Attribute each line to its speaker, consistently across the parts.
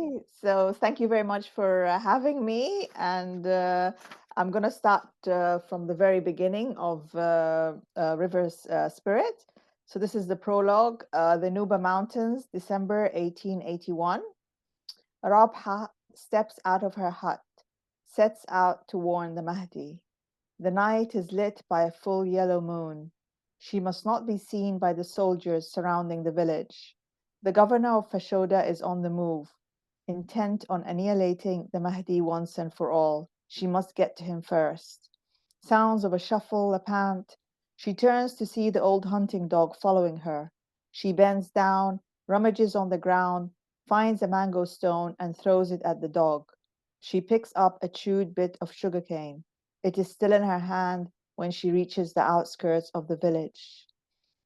Speaker 1: Okay, so thank you very much for having me. And I'm going to start from the very beginning of River's Spirit. So this is the prologue, the Nuba Mountains, December 1881. Rabha steps out of her hut, sets out to warn the Mahdi. The night is lit by a full yellow moon. She must not be seen by the soldiers surrounding the village. The governor of Fashoda is on the move, intent on annihilating the Mahdi once and for all. She must get to him first. Sounds of a shuffle, a pant. She turns to see the old hunting dog following her. She bends down, rummages on the ground, finds a mango stone, and throws it at the dog. She picks up a chewed bit of sugarcane. It is still in her hand when she reaches the outskirts of the village.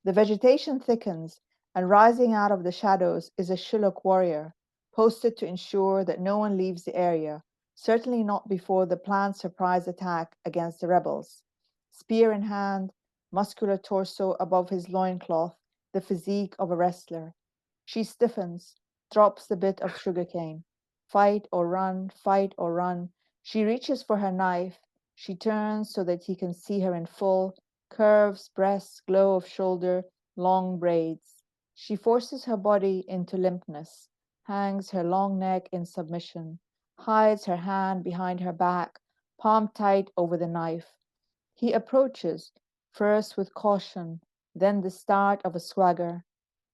Speaker 1: The vegetation thickens, and rising out of the shadows is a Shilluk warrior, posted to ensure that no one leaves the area, certainly not before the planned surprise attack against the rebels. Spear in hand, muscular torso above his loincloth, the physique of a wrestler. She stiffens, drops the bit of sugarcane. Fight or run, fight or run. She reaches for her knife. She turns so that he can see her in full, curves, breasts, glow of shoulder, long braids. She forces her body into limpness, hangs her long neck in submission, hides her hand behind her back, palm tight over the knife. He approaches, first with caution, then the start of a swagger,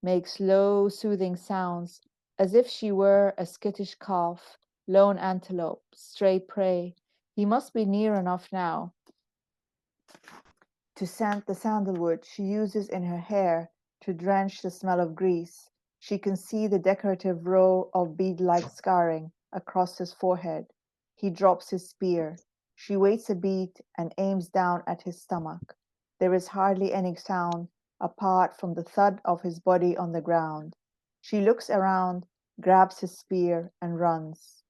Speaker 1: makes low, soothing sounds, as if she were a skittish calf, lone antelope, stray prey. He must be near enough now to scent the sandalwood she uses in her hair to drench the smell of grease. She can see the decorative row of bead-like scarring across his forehead. He drops his spear. She waits a beat and aims down at his stomach. There is hardly any sound apart from the thud of his body on the ground. She looks around, grabs his spear, and runs.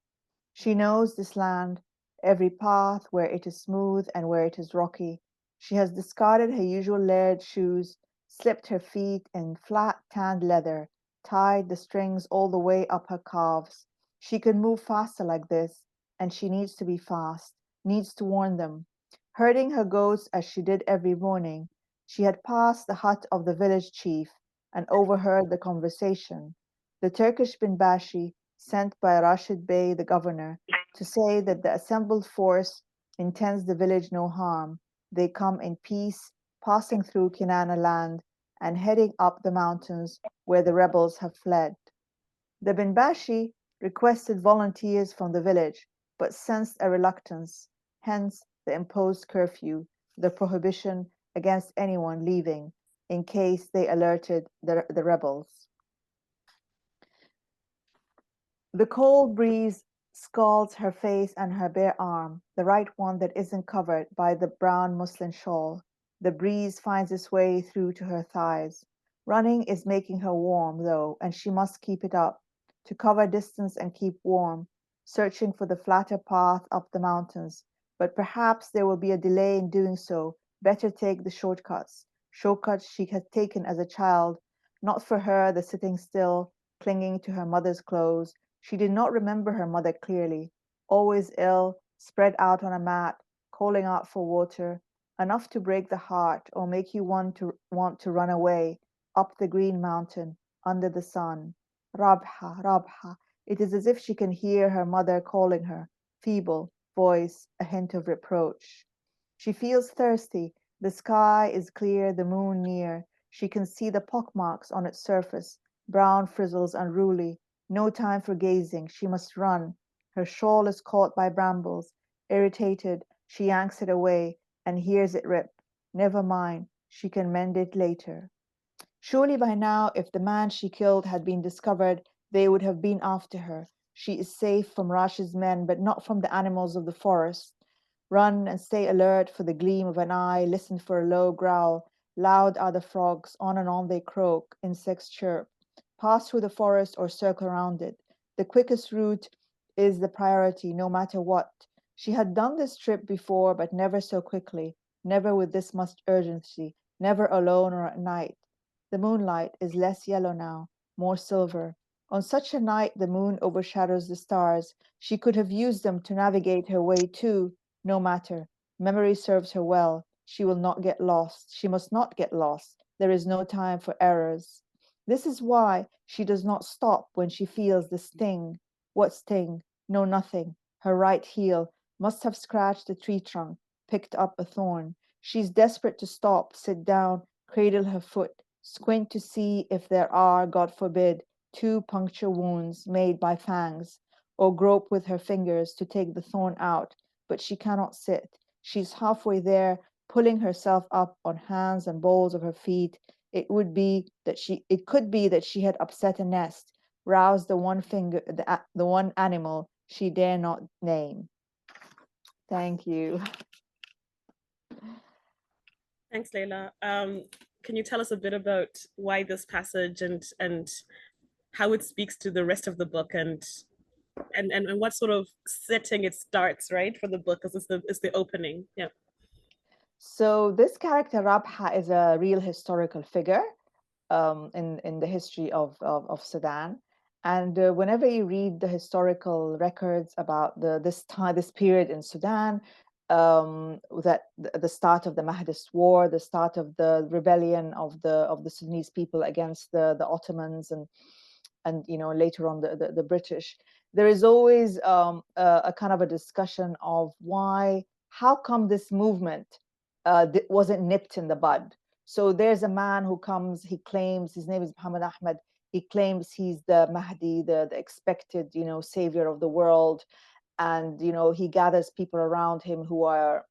Speaker 1: She knows this land, every path where it is smooth and where it is rocky. She has discarded her usual layered shoes, slipped her feet in flat tanned leather, tied the strings all the way up her calves. She can move faster like this, and she needs to be fast, needs to warn them. Herding her goats as she did every morning, she had passed the hut of the village chief and overheard the conversation. The Turkish Binbashi, sent by Rashid Bey, the governor, to say that the assembled force intends the village no harm. They come in peace, passing through Kinana land and heading up the mountains where the rebels have fled. The Binbashi requested volunteers from the village, but sensed a reluctance, hence the imposed curfew, the prohibition against anyone leaving in case they alerted the rebels. The cold breeze scalds her face and her bare arm, the right one that isn't covered by the brown muslin shawl. The breeze finds its way through to her thighs. Running is making her warm, though, and she must keep it up, to cover distance and keep warm, searching for the flatter path up the mountains. But perhaps there will be a delay in doing so. Better take the shortcuts. Shortcuts she had taken as a child. Not for her the sitting still, clinging to her mother's clothes. She did not remember her mother clearly, always ill, spread out on a mat, calling out for water, enough to break the heart or make you want to run away up the green mountain under the sun. Rabha, Rabha. It is as if she can hear her mother calling her, feeble voice, a hint of reproach. She feels thirsty. The sky is clear, the moon near. She can see the pockmarks on its surface, brown frizzles unruly. No time for gazing. She must run. Her shawl is caught by brambles. Irritated, she yanks it away and hears it rip. Never mind. She can mend it later. Surely by now, if the man she killed had been discovered, they would have been after her. She is safe from Rash's men, but not from the animals of the forest. Run and stay alert for the gleam of an eye, listen for a low growl. Loud are the frogs, on and on they croak, insects chirp. Pass through the forest or circle around it. The quickest route is the priority, no matter what. She had done this trip before, but never so quickly, never with this much urgency, never alone or at night. The moonlight is less yellow now, more silver. On such a night, the moon overshadows the stars. She could have used them to navigate her way too. No matter. Memory serves her well. She will not get lost. She must not get lost. There is no time for errors. This is why she does not stop when she feels the sting. What sting? No, nothing. Her right heel must have scratched a tree trunk, picked up a thorn. She's desperate to stop, sit down, cradle her foot, squint to see if there are, God forbid, two puncture wounds made by fangs, or grope with her fingers to take the thorn out, but she cannot sit. She's halfway there, pulling herself up on hands and balls of her feet. It could be that she had upset a nest, roused the one animal she dare not name. Thank you.
Speaker 2: Thanks, Leila. Can you tell us a bit about why this passage and how it speaks to the rest of the book and what sort of setting it starts, right, for the book, because it's the opening. Yeah.
Speaker 1: So this character Rabha is a real historical figure in the history of Sudan. And whenever you read the historical records about this period in Sudan, that the start of the Mahdist War, the start of the rebellion of the Sudanese people against the Ottomans, and later on the British, there is always a kind of a discussion of how come this movement wasn't nipped in the bud. So there's a man who comes, he claims, his name is Muhammad Ahmed, he claims he's the Mahdi, the expected, savior of the world. And, he gathers people around him who are,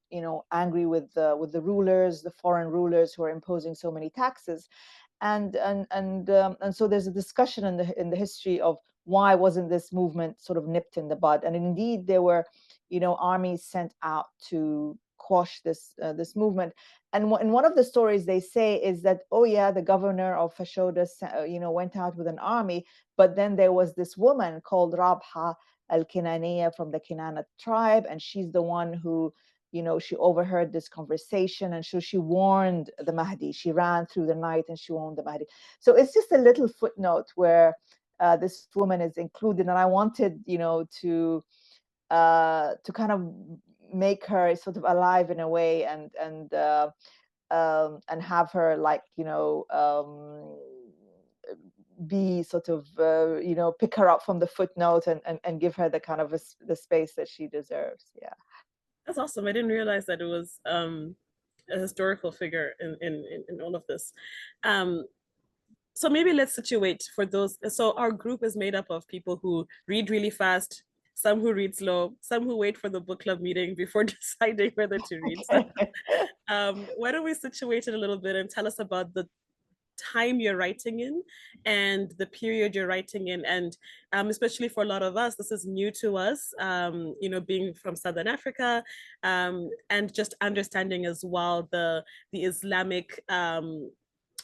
Speaker 1: angry with the rulers, the foreign rulers who are imposing so many taxes. And so there's a discussion in the history of why wasn't this movement sort of nipped in the bud. And indeed there were, armies sent out to quash this movement. And in one of the stories they say is that, oh yeah, the governor of Fashoda went out with an army, but then there was this woman called Rabha al-Kinaniya from the Kinana tribe, and she's the one who, she overheard this conversation, and so she warned the Mahdi. She ran through the night and she warned the Mahdi. So it's just a little footnote where this woman is included, and I wanted, to kind of make her sort of alive in a way, and have her, like, be sort of pick her up from the footnote and give her the kind of the space that she deserves. Yeah.
Speaker 2: That's awesome. I didn't realize that it was a historical figure in all of this. So maybe let's situate for those. So our group is made up of people who read really fast, some who read slow, some who wait for the book club meeting before deciding whether to read. So why don't we situate it a little bit and tell us about the time you're writing in and the period you're writing in, and especially for a lot of us, this is new to us, being from Southern Africa, and just understanding as well the Islamic,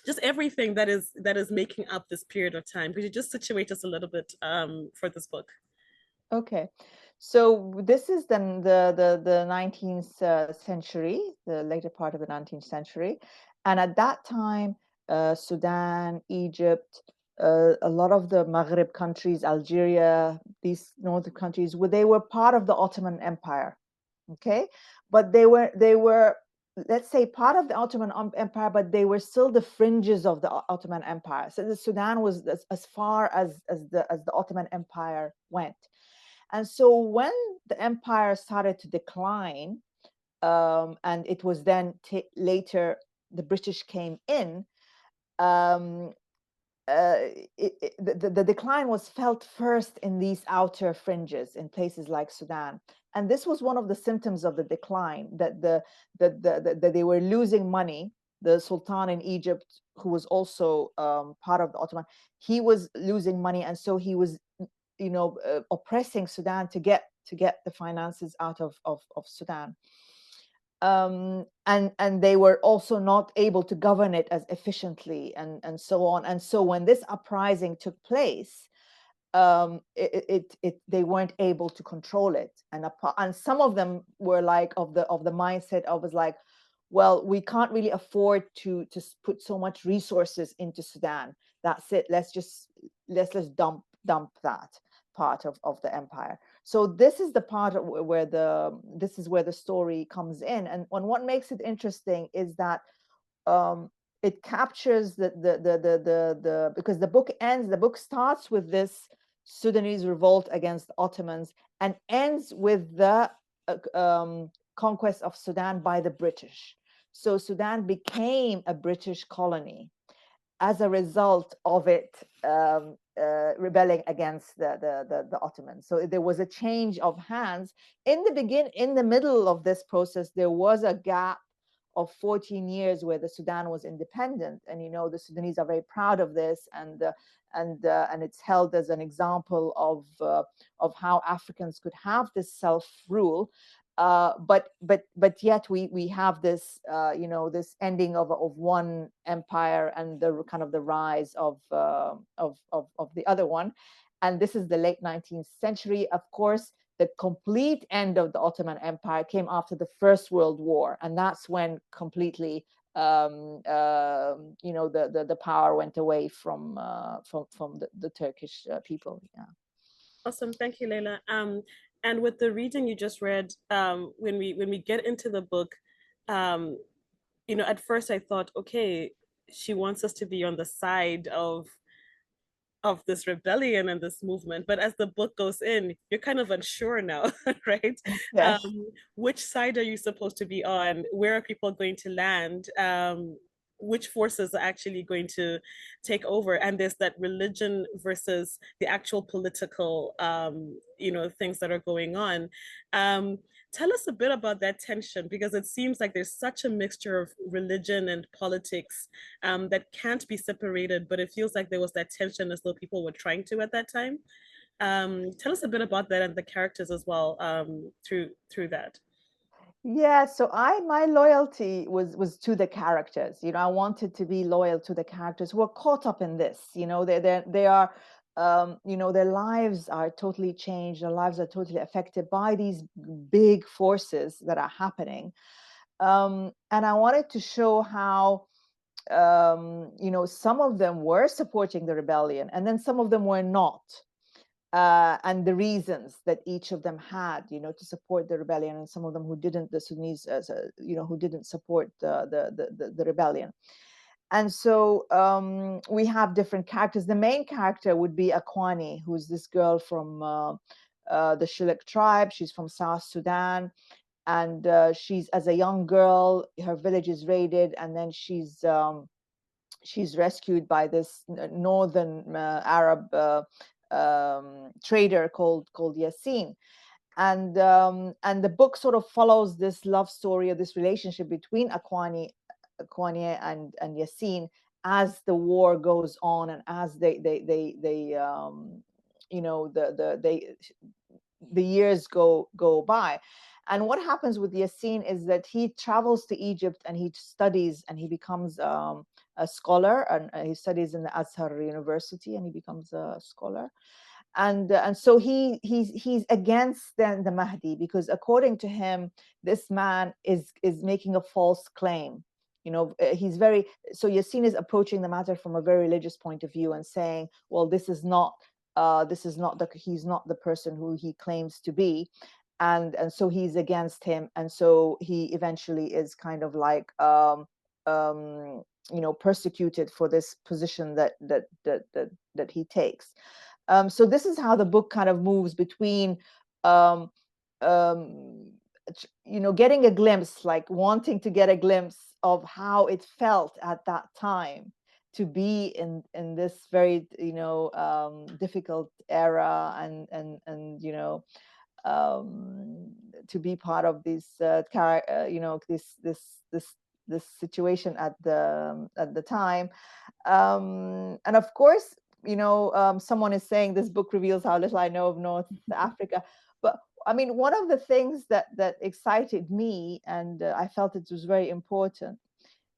Speaker 2: just everything that is making up this period of time. Could you just situate us a little bit for this book?
Speaker 1: Okay, so this is then the 19th century, the later part of the 19th century, and at that time, Sudan, Egypt, a lot of the Maghreb countries, Algeria, these northern countries, they were part of the Ottoman Empire. Okay, but they were, let's say, part of the Ottoman Empire, but they were still the fringes of the Ottoman Empire. So the Sudan was as far as the Ottoman Empire went. And so when the empire started to decline, and it was then later the British came in, um, the decline was felt first in these outer fringes in places like Sudan. And this was one of the symptoms of the decline, that that they were losing money. The Sultan in Egypt, who was also part of the Ottoman, he was losing money, and so he was, oppressing Sudan to get the finances out of Sudan. And they were also not able to govern it as efficiently, and so on. And so when this uprising took place, they weren't able to control it, and some of them were like of the mindset of, was like, well, we can't really afford to put so much resources into Sudan. That's it. Let's just dump dump that part of the empire. So this is the part where the story comes in, and what makes it interesting is that it captures the because the book starts with this Sudanese revolt against Ottomans and ends with the conquest of Sudan by the British. So Sudan became a British colony as a result of it rebelling against the Ottomans. So there was a change of hands. In the middle of this process, there was a gap of 14 years where the Sudan was independent. And, the Sudanese are very proud of this. And it's held as an example of how Africans could have this self-rule. But yet we have this this ending of one empire and the kind of the rise of the other one, and this is the late 19th century. Of course, the complete end of the Ottoman Empire came after the First World War, and that's when completely the power went away from the Turkish people. Yeah.
Speaker 2: Awesome, thank you, Leila. And with the reading you just read, when we get into the book, um, at first I thought, okay, she wants us to be on the side of this rebellion and this movement. But as the book goes in, you're kind of unsure now, right?
Speaker 1: Yes.
Speaker 2: Which side are you supposed to be on? Where are people going to land? Which forces are actually going to take over? And there's that religion versus the actual political, things that are going on. Um, Tell us a bit about that tension, because it seems like there's such a mixture of religion and politics that can't be separated, but it feels like there was that tension as though people were trying to at that time. Tell us a bit about that and the characters as well, through that.
Speaker 1: Yeah, so my loyalty was to the characters. I wanted to be loyal to the characters who are caught up in this. They are, their lives are totally changed. Their lives are totally affected by these big forces that are happening. And I wanted to show how, some of them were supporting the rebellion, and then some of them were not. And the reasons that each of them had, to support the rebellion, and some of them who didn't, the Sudanese, who didn't support the rebellion. And so we have different characters. The main character would be Akuany, who's this girl from the Shilluk tribe. She's from South Sudan. And she's, as a young girl, her village is raided, and then she's rescued by this northern Arab trader called Yassin. And the book sort of follows this love story, or this relationship between Akuany and Yassin as the war goes on, and as the years go by. And what happens with Yassin is that he travels to Egypt and he studies, and he becomes a scholar, and he studies in the Azhar University, and he becomes a scholar. And so he's against the Mahdi, because according to him, this man is making a false claim. He's very, so Yassin is approaching the matter from a very religious point of view and saying, well, he's not the person who he claims to be. And so he's against him, and so he eventually is kind of like persecuted for this position that he takes. So this is how the book kind of moves between um, um, getting a glimpse, like wanting to get a glimpse of how it felt at that time to be in this very difficult era, and to be part of this this situation at the time. And of course, someone is saying this book reveals how little I know of North Africa. But I mean, one of the things that excited me, and I felt it was very important,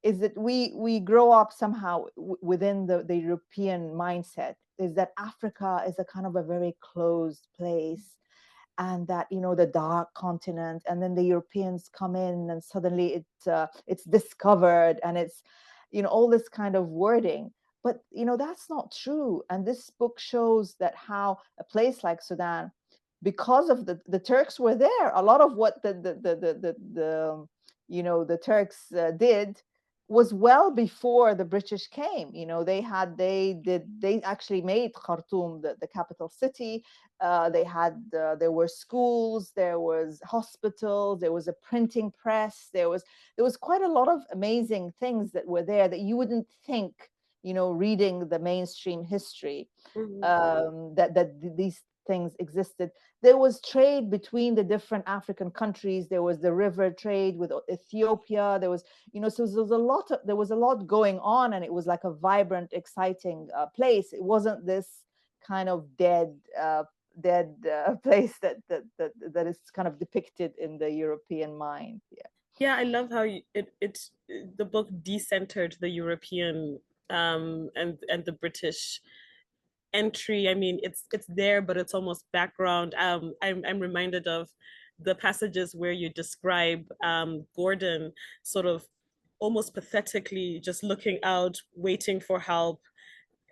Speaker 1: is that we grow up somehow within the European mindset, is that Africa is a kind of a very closed place, and that the dark continent, and then the Europeans come in, and suddenly it's discovered, and it's all this kind of wording. But that's not true. And this book shows that how a place like Sudan, because of the Turks were there, a lot of what the Turks did was well before the British came. They actually made Khartoum the capital city. There were schools, there was hospitals, there was a printing press, there was quite a lot of amazing things that were there that you wouldn't think, reading the mainstream history,
Speaker 2: Mm-hmm.
Speaker 1: that these things existed. There was trade between the different African countries. There was the river trade with Ethiopia. So there was a lot going on, and it was like a vibrant, exciting place. It wasn't this kind of dead place that is kind of depicted in the European mind. Yeah.
Speaker 2: Yeah, I love how the book decentered the European and the British entry. I mean, it's there, but it's almost background. I'm reminded of the passages where you describe Gordon sort of almost pathetically just looking out, waiting for help,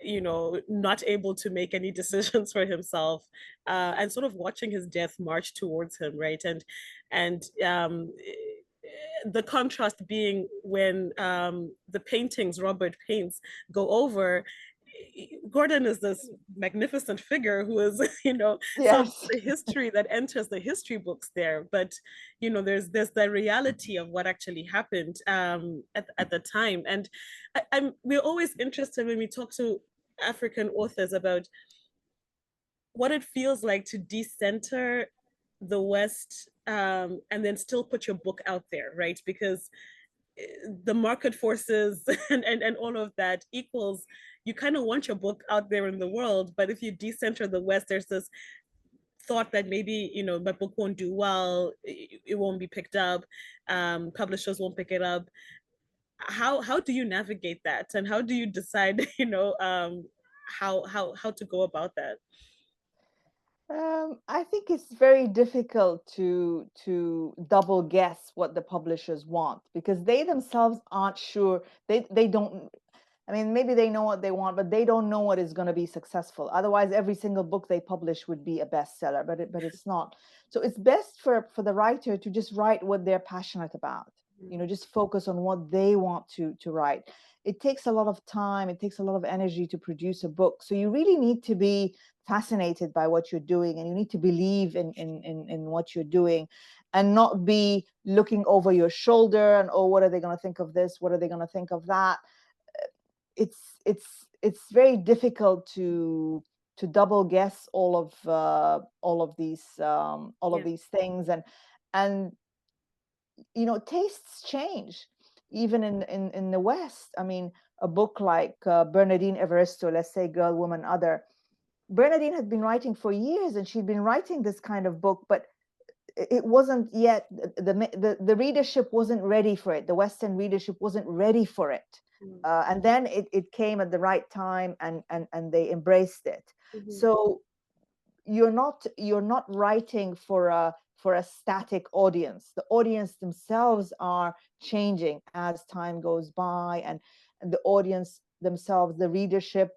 Speaker 2: not able to make any decisions for himself, and sort of watching his death march towards him, right? And the contrast being when the paintings Robert paints go over, Gordon is this magnificent figure who is, so
Speaker 1: Yes.
Speaker 2: the history that enters the history books there, but there's the reality of what actually happened at the time. And we're always interested when we talk to African authors about what it feels like to decenter the West, and then still put your book out there, right? Because the market forces and all of that equals, you kind of want your book out there in the world, but if you decenter the West, there's this thought that maybe my book won't do well, it won't be picked up, publishers won't pick it up. How do you navigate that, and how do you decide how to go about that?
Speaker 1: I think it's very difficult to double guess what the publishers want, because they themselves aren't sure. They don't. I mean, maybe they know what they want, but they don't know what is going to be successful. Otherwise, every single book they publish would be a bestseller, but it's not. So it's best for the writer to just write what they're passionate about. Just focus on what they want to write. It takes a lot of time. It takes a lot of energy to produce a book. So you really need to be fascinated by what you're doing, and you need to believe in what you're doing, and not be looking over your shoulder and, oh, what are they going to think of this, what are they going to think of that. It's very difficult to double guess all of
Speaker 2: Yeah.
Speaker 1: these things. And tastes change even in the West. I mean, a book like Bernardine Evaristo, let's say Girl, Woman, Other. Bernadine had been writing for years, and she'd been writing this kind of book, but it wasn't yet, the readership wasn't ready for it. The Western readership wasn't ready for it.
Speaker 2: Mm-hmm.
Speaker 1: And then it came at the right time, and they embraced it.
Speaker 2: Mm-hmm.
Speaker 1: So you're not writing for a static audience. The audience themselves are changing as time goes by, and the audience themselves, the readership,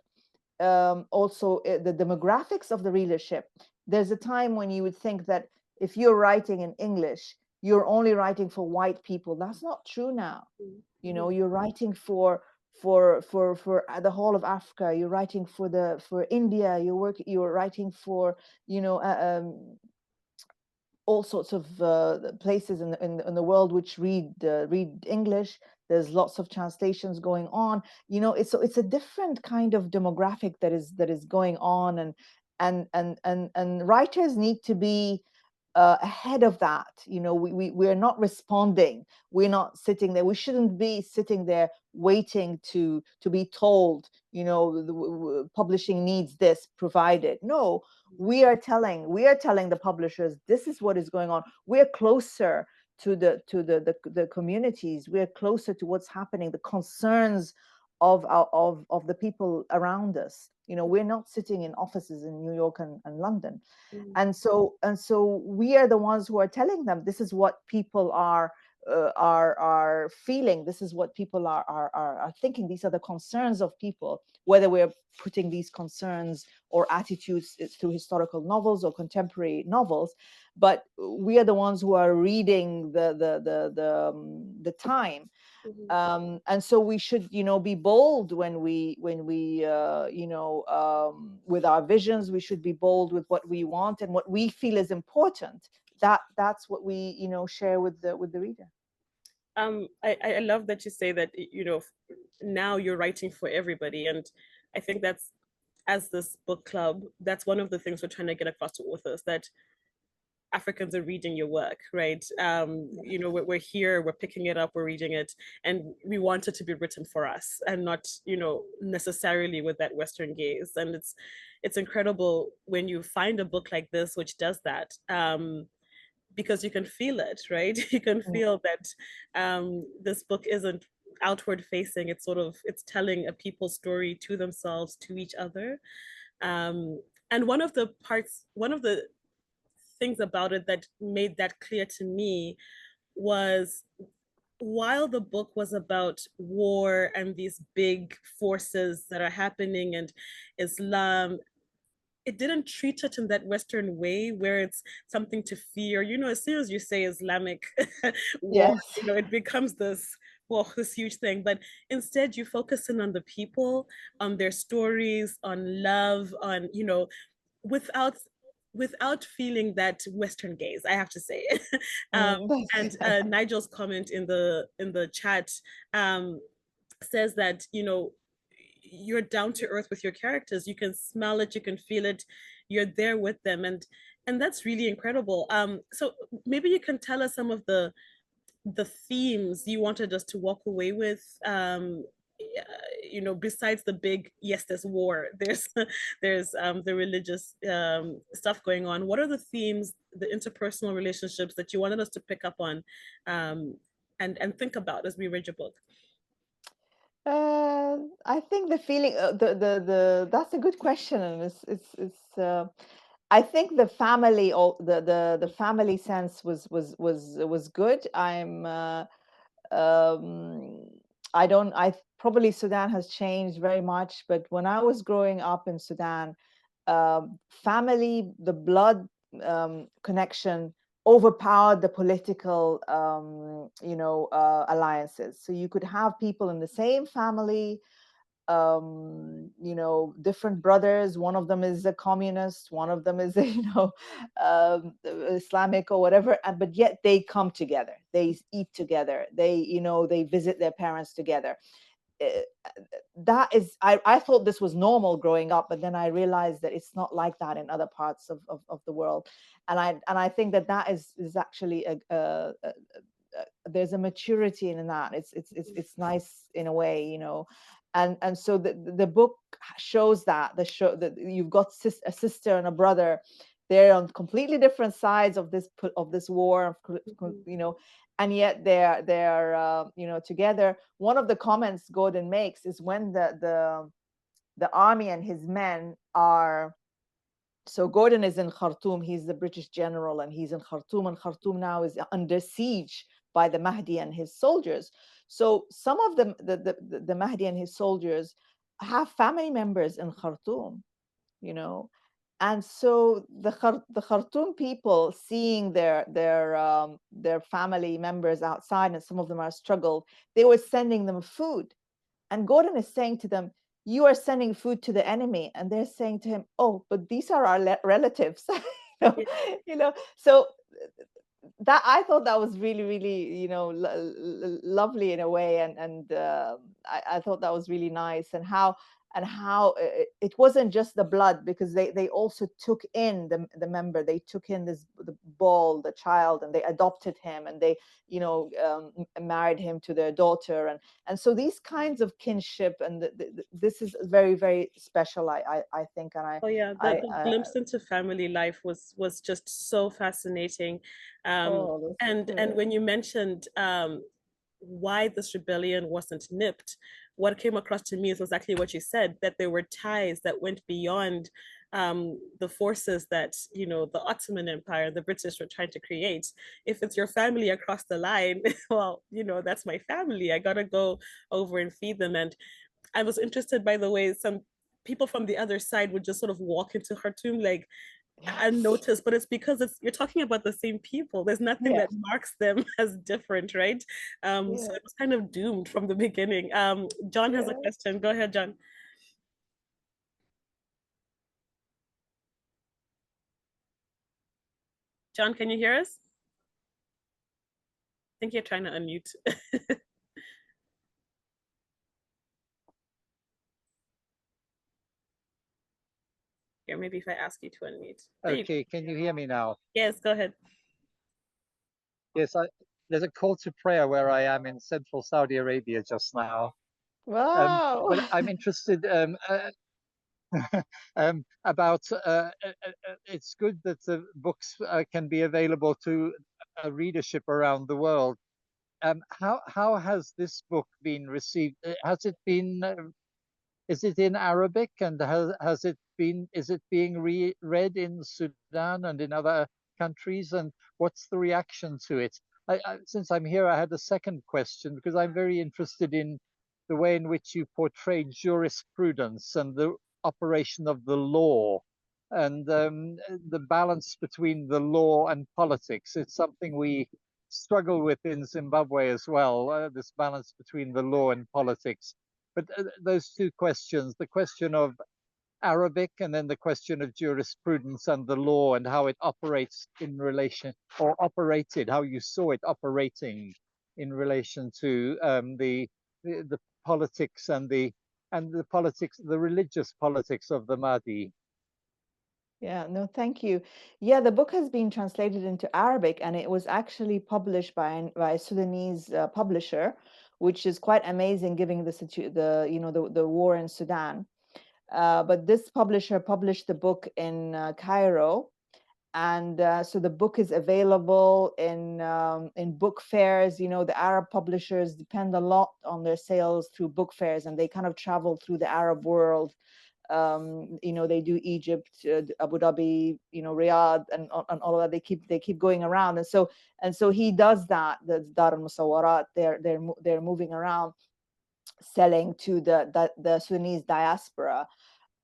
Speaker 1: also the demographics of the readership. There's a time when you would think that if you're writing in English, you're only writing for white people. That's not true now.
Speaker 2: Mm-hmm.
Speaker 1: You're writing for the whole of Africa. You're writing for India. You're writing for all sorts of places in the world which read English. There's lots of translations going on. It's a different kind of demographic that is going on, and writers need to be ahead of that. We're not responding. We're not sitting there. We shouldn't be sitting there waiting to be told, publishing needs this, provide it. No, we are telling the publishers, this is what is going on. We're closer to the communities. We're closer to what's happening, the concerns of the people around us. We're not sitting in offices in New York and London.
Speaker 2: Mm-hmm.
Speaker 1: And so we are the ones who are telling them, this is what people are are feeling. This is what people are thinking. These are the concerns of people, whether we're putting these concerns or attitudes through historical novels or contemporary novels, but we are the ones who are reading the time. And so we should, be bold when we with our visions. We should be bold with what we want and what we feel is important. That's what we, share with the reader.
Speaker 2: I love that you say that, now you're writing for everybody. And I think that's, as this book club, that's one of the things we're trying to get across to authors, that Africans are reading your work, right? We're here, we're picking it up, we're reading it, and we want it to be written for us and not, necessarily with that Western gaze. And it's incredible when you find a book like this which does that. Because you can feel it, right? You can feel that this book isn't outward facing. It's telling a people's story to themselves, to each other. And one of the things about it that made that clear to me was, while the book was about war and these big forces that are happening and Islam, it didn't treat it in that Western way where it's something to fear. As soon as you say Islamic war,
Speaker 1: Yes.
Speaker 2: it becomes this huge thing. But instead, you focus in on the people, on their stories, on love, on, without feeling that Western gaze, I have to say. And Nigel's comment in the chat says that, you're down to earth with your characters. You can smell it, you can feel it, you're there with them, and that's really incredible. So maybe you can tell us some of the themes you wanted us to walk away with. Besides the big, yes, there's war, there's the religious stuff going on. What are the themes, the interpersonal relationships that you wanted us to pick up on, and think about as we read your book?
Speaker 1: I think the feeling, that's a good question, and I think the family, or the family sense was good. Um, I probably Sudan has changed very much, but when I was growing up in Sudan, family, the blood connection overpowered the political, alliances. So you could have people in the same family, different brothers. One of them is a communist, one of them is a, Islamic or whatever, but yet they come together, they eat together, they visit their parents together. That is, I thought this was normal growing up, but then I realized that it's not like that in other parts of the world. And I think that is actually there's a maturity in that. It's nice in a way, and so the book shows that that you've got a sister and a brother. They're on completely different sides of this war, and yet they're together. One of the comments Gordon makes is when the army and his men are. So Gordon is in Khartoum. He's the British general, and he's in Khartoum. And Khartoum now is under siege by the Mahdi and his soldiers. So some of the Mahdi and his soldiers have family members in Khartoum, and so the Khartoum people, seeing their family members outside, and some of them are struggled, they were sending them food. And Gordon is saying to them, you are sending food to the enemy. And they're saying to him, oh, but these are our relatives. So that, I thought that was really, really, lovely in a way. And I thought that was really nice. And how it wasn't just the blood, because they also took in the member. They took in the child, and they adopted him, and they married him to their daughter, and so these kinds of kinship, and this is very, very special, I think. And
Speaker 2: Oh yeah, the glimpse into family life was just so fascinating. And when you mentioned why this rebellion wasn't nipped, what came across to me is exactly what you said, that there were ties that went beyond the forces that, you know, the Ottoman Empire, the British were trying to create. If it's your family across the line, well, you know, that's my family. I gotta go over and feed them. And I was interested by the way some people from the other side would just sort of walk into Khartoum like and
Speaker 1: Yes.
Speaker 2: notice, but it's because it's you're talking about the same people. There's nothing that
Speaker 1: Yes.
Speaker 2: marks them as different, right? So
Speaker 1: Yeah.
Speaker 2: it was kind of doomed from the beginning. John has a
Speaker 1: Yeah.
Speaker 2: question. Go ahead, John. John, can you hear us? I think you're trying to unmute. Here, maybe if I ask you to unmute. There you go.
Speaker 3: Okay, can you hear me now?
Speaker 2: Yes, go ahead.
Speaker 3: Yes, there's a call to prayer where I am in central Saudi Arabia just now.
Speaker 1: Wow.
Speaker 3: But I'm interested about it's good that the books can be available to a readership around the world. How has this book been received? Has it been is it in Arabic, and has it been, is it being read in Sudan and in other countries? And what's the reaction to it? Since I'm here, I had a second question because I'm very interested in the way in which you portray jurisprudence and the operation of the law and the balance between the law and politics. It's something we struggle with in Zimbabwe as well, this balance between the law and politics. But those two questions, the question of Arabic and then the question of jurisprudence and the law and how it operates in relation, or operated, how you saw it operating in relation to the politics and the politics, the religious politics of the Mahdi.
Speaker 1: Yeah, no, thank you. Yeah, the book has been translated into Arabic, and it was actually published by a Sudanese publisher, which is quite amazing, given the you know the war in Sudan. But this publisher published the book in Cairo, and so the book is available in book fairs. You know, the Arab publishers depend a lot on their sales through book fairs, and they kind of travel through the Arab world. You know, they do Egypt, Abu Dhabi, you know, Riyadh, and all of that. They keep going around, and so he does that. The Dar al Musawarat, they're moving around, selling to the Sudanese diaspora.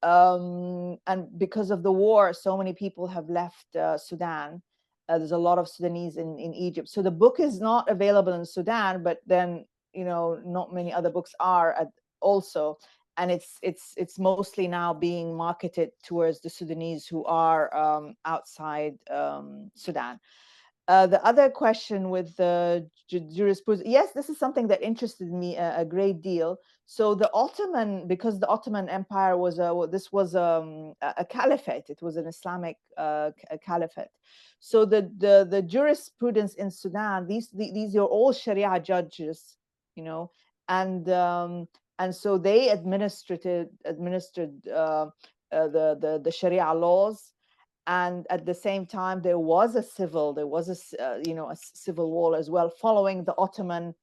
Speaker 1: And because of the war, so many people have left Sudan. There's a lot of Sudanese in Egypt. So the book is not available in Sudan, but then, you know, not many other books are also. And it's mostly now being marketed towards the Sudanese who are outside Sudan. The other question with the jurisprudence, yes, this is something that interested me a great deal. So the Ottoman, because the Ottoman Empire was this was a caliphate, it was an Islamic caliphate. So the jurisprudence in Sudan, these are all Sharia judges, you know, and so they administered the Sharia laws, and at the same time there was a civil war as well, following the Ottoman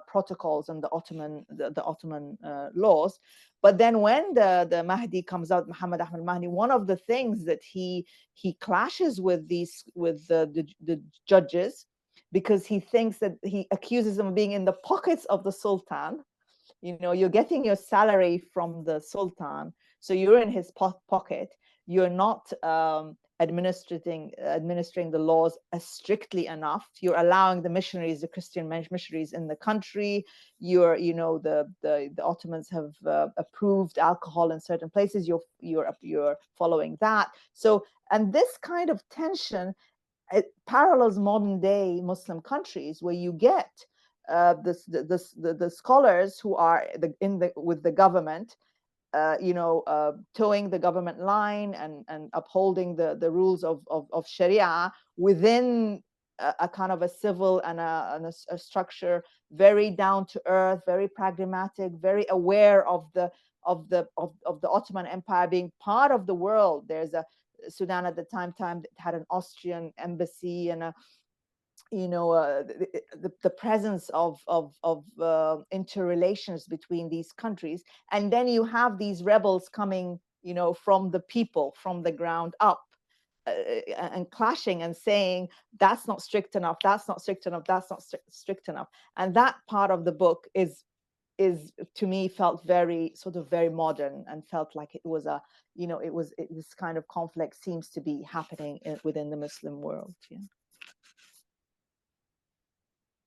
Speaker 1: protocols and the Ottoman laws. But then when the Mahdi comes out, Muhammad Ahmad Mahdi, one of the things that he clashes with the judges, because he thinks that he accuses them of being in the pockets of the Sultan. You know, you're getting your salary from the Sultan, so you're in his pocket. You're not administering the laws as strictly enough. You're allowing the missionaries, the Christian missionaries in the country. You know, the Ottomans have approved alcohol in certain places. You're following that. So, and this kind of tension, it parallels modern day Muslim countries, where you get the scholars who are with the government, towing the government line and upholding the rules of Sharia within a kind of a civil and a structure, very down to earth, very pragmatic, very aware of the Ottoman Empire being part of the world. There's a Sudan at the time had an Austrian embassy, and the presence of interrelations between these countries. And then you have these rebels coming from the people, from the ground up, and clashing and saying, that's not strict enough, that's not strict enough, that's not strict enough. And that part of the book is to me felt very sort of very modern, and felt like it was this kind of conflict seems to be happening within the Muslim world. Yeah.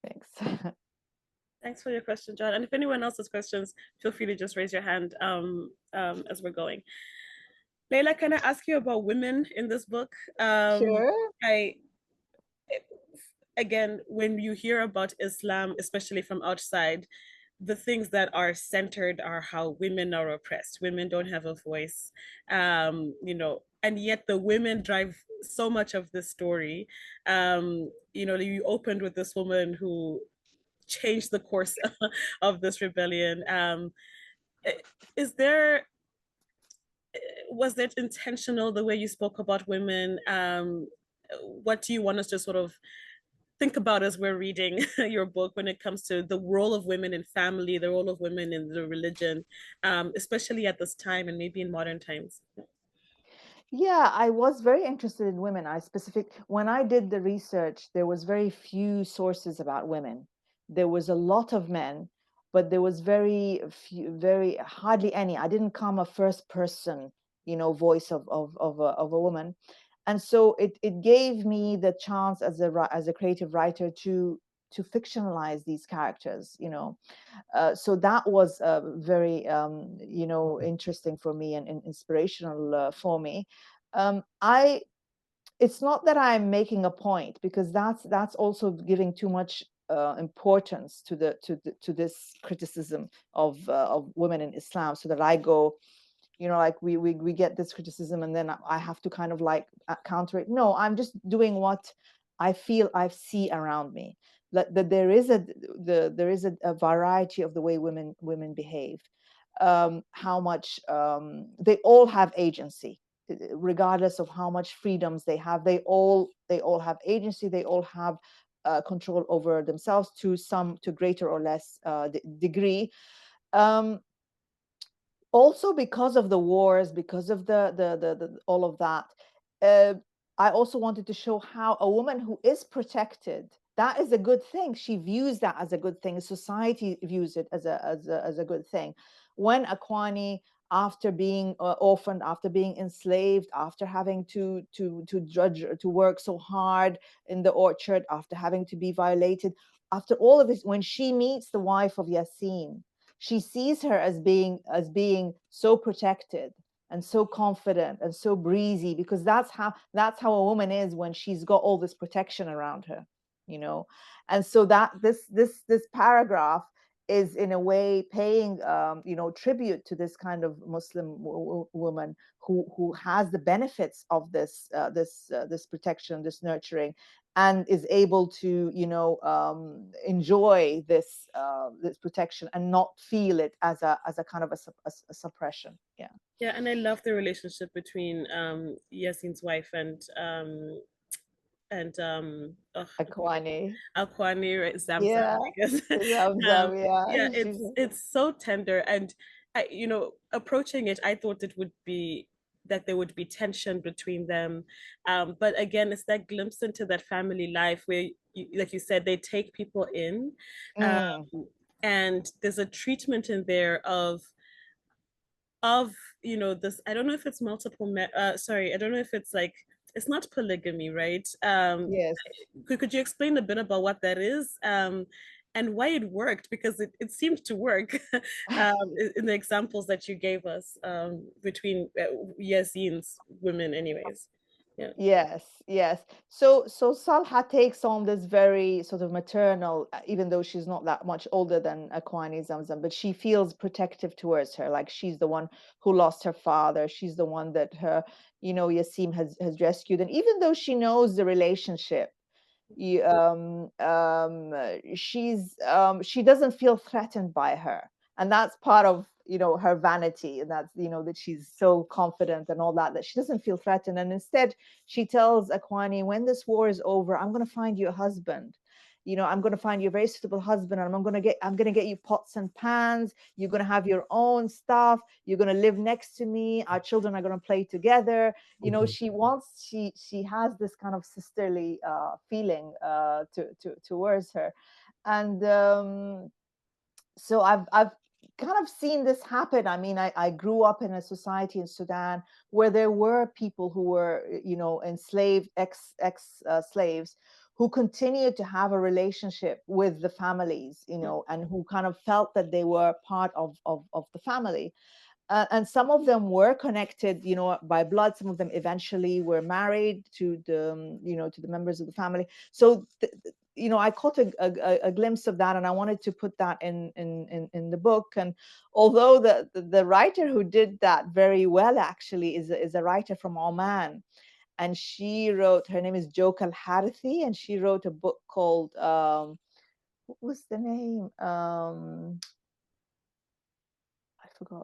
Speaker 1: Thanks.
Speaker 2: Thanks for your question, John. And if anyone else has questions, feel free to just raise your hand as we're going. Leila, can I ask you about women in this book?
Speaker 1: Sure.
Speaker 2: Again, when you hear about Islam, especially from outside, the things that are centered are how women are oppressed. Women don't have a voice, and yet the women drive so much of this story. You opened with this woman who changed the course of this rebellion. Was that intentional, the way you spoke about women? What do you want us to sort of think about as we're reading your book when it comes to the role of women in family, the role of women in the religion, especially at this time and maybe in modern times?
Speaker 1: Yeah, I was very interested in women. When I did the research, there was very few sources about women. There was a lot of men, but there was very hardly any. I didn't come a first person, voice of a woman. And so it gave me the chance as a creative writer to fictionalize these characters, so that was very interesting for me, and inspirational for me. I It's not that I'm making a point, because that's also giving too much importance to this criticism of women in Islam, so that I go, like we get this criticism, and then I have to kind of like counter it. No, I'm just doing what I feel I see around me. That there is a variety of the way women behave. How much they all have agency, regardless of how much freedoms they have. They all have agency. They all have control over themselves to greater or less degree. Um, Also because of the wars, because of the all of that, uh, I also wanted to show how a woman who is protected, that is a good thing. She views that as a good thing. Society views it as a good thing. When Akuany, after being orphaned, after being enslaved, after having to drudge, to work so hard in the orchard, after having to be violated, after all of this, when she meets the wife of Yassin, she sees her as being so protected and so confident and so breezy, because that's how a woman is when she's got all this protection around her, and so that this paragraph is in a way paying tribute to this kind of Muslim woman who has the benefits of this protection, this nurturing, and is able to enjoy this protection and not feel it as a kind of a suppression. Yeah.
Speaker 2: Yeah, and I love the relationship between Yasin's wife and
Speaker 1: Akuany.
Speaker 2: Akuany, right? Zamzam,
Speaker 1: Yeah.
Speaker 2: I guess.
Speaker 1: Zamzam,
Speaker 2: Yeah,
Speaker 1: yeah.
Speaker 2: it's so tender, and approaching it, I thought it would be that there would be tension between them, but again, it's that glimpse into that family life where, like you said, they take people in, um,
Speaker 1: Mm,
Speaker 2: and there's a treatment in there of this. I don't know if it's sorry, I don't know if it's like, it's not polygamy, right?
Speaker 1: yes.
Speaker 2: Could you explain a bit about what that is, and why it worked? Because it seemed to work in the examples that you gave us, between Yazin's women anyways. Yeah.
Speaker 1: Yes. So Salha takes on this very sort of maternal, even though she's not that much older than Akwani Zamzam, but she feels protective towards her, like she's the one who lost her father. She's the one that Yassim has rescued, and even though she knows the relationship, she doesn't feel threatened by her, and that's part of her vanity, and that's that she's so confident and all that she doesn't feel threatened, and instead she tells Akwani, when this war is over, I'm going to find you a husband. you know, I'm going to find you a very suitable husband, and I'm going to get you pots and pans. You're going to have your own stuff. You're going to live next to me. Our children are going to play together. You know, she has this kind of sisterly feeling towards her. And so I've kind of seen this happen. I mean, I grew up in a society in Sudan where there were people who were, you know, enslaved, ex slaves, who continued to have a relationship with the families, you know, and who kind of felt that they were part of the family. And some of them were connected, you know, by blood. Some of them eventually were married to the, you know, to the members of the family. So, you know, I caught a glimpse of that, and I wanted to put that in the book. And although the writer who did that very well actually is a writer from Oman, and she wrote, her name is Joka Al-Harithi, and she wrote a book called what was the name?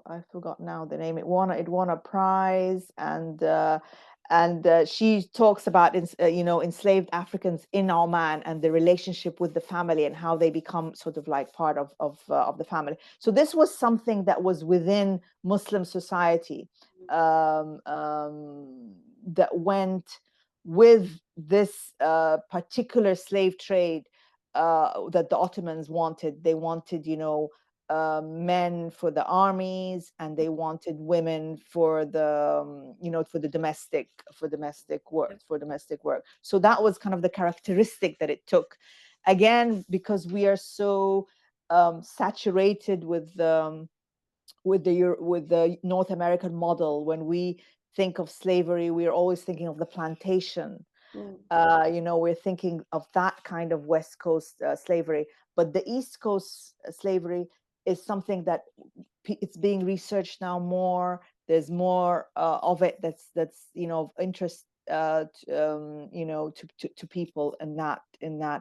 Speaker 1: I forgot now the name. It won a prize, and she talks about you know, enslaved Africans in Oman and the relationship with the family and how they become sort of like part of the family. So this was something that was within Muslim society, that went with this particular slave trade that the Ottomans wanted. They wanted, you know, men for the armies, and they wanted women for the you know, for domestic work. So that was kind of the characteristic that it took, again, because we are so saturated with the North American model. When we think of slavery, we are always thinking of the plantation. You know, we're thinking of that kind of West Coast slavery, but the East Coast slavery is something that it's being researched now more. There's more of it that's you know, of interest you know, to people in that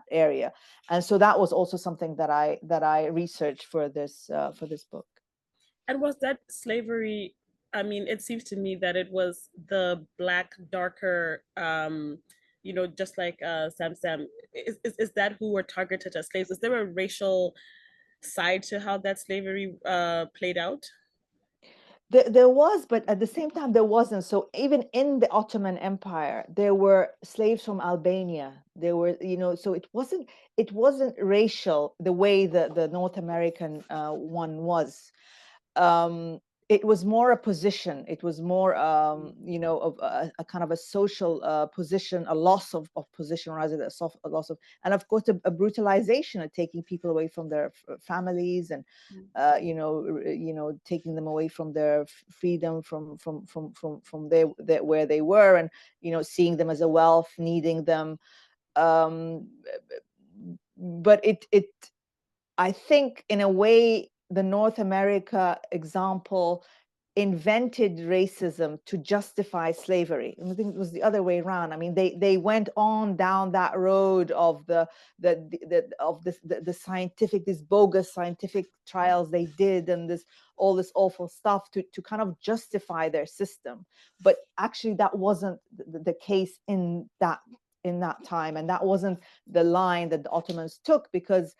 Speaker 1: area. And so that was also something that I researched for this book.
Speaker 2: And was that slavery? I mean, it seems to me that it was the black, darker, you know, just like Sam. Is that who were targeted as slaves? Is there a racial side to how that slavery played out?
Speaker 1: There was, but at the same time there wasn't. So even in the Ottoman Empire, there were slaves from Albania. There were, you know, so it wasn't racial the way the North American one was. It was more a position. It was more, you know, of a kind of a social position, a loss of position, rather than a loss of, and of course, a brutalization of taking people away from their families, and you know, taking them away from their freedom, from their where they were, and you know, seeing them as a wealth, needing them. But I think in a way, the North America example invented racism to justify slavery. And I think it was the other way around. I mean, they went on down that road of the scientific, these bogus scientific trials they did, and all this awful stuff to kind of justify their system. But actually, that wasn't the case in that time, and that wasn't the line that the Ottomans took, because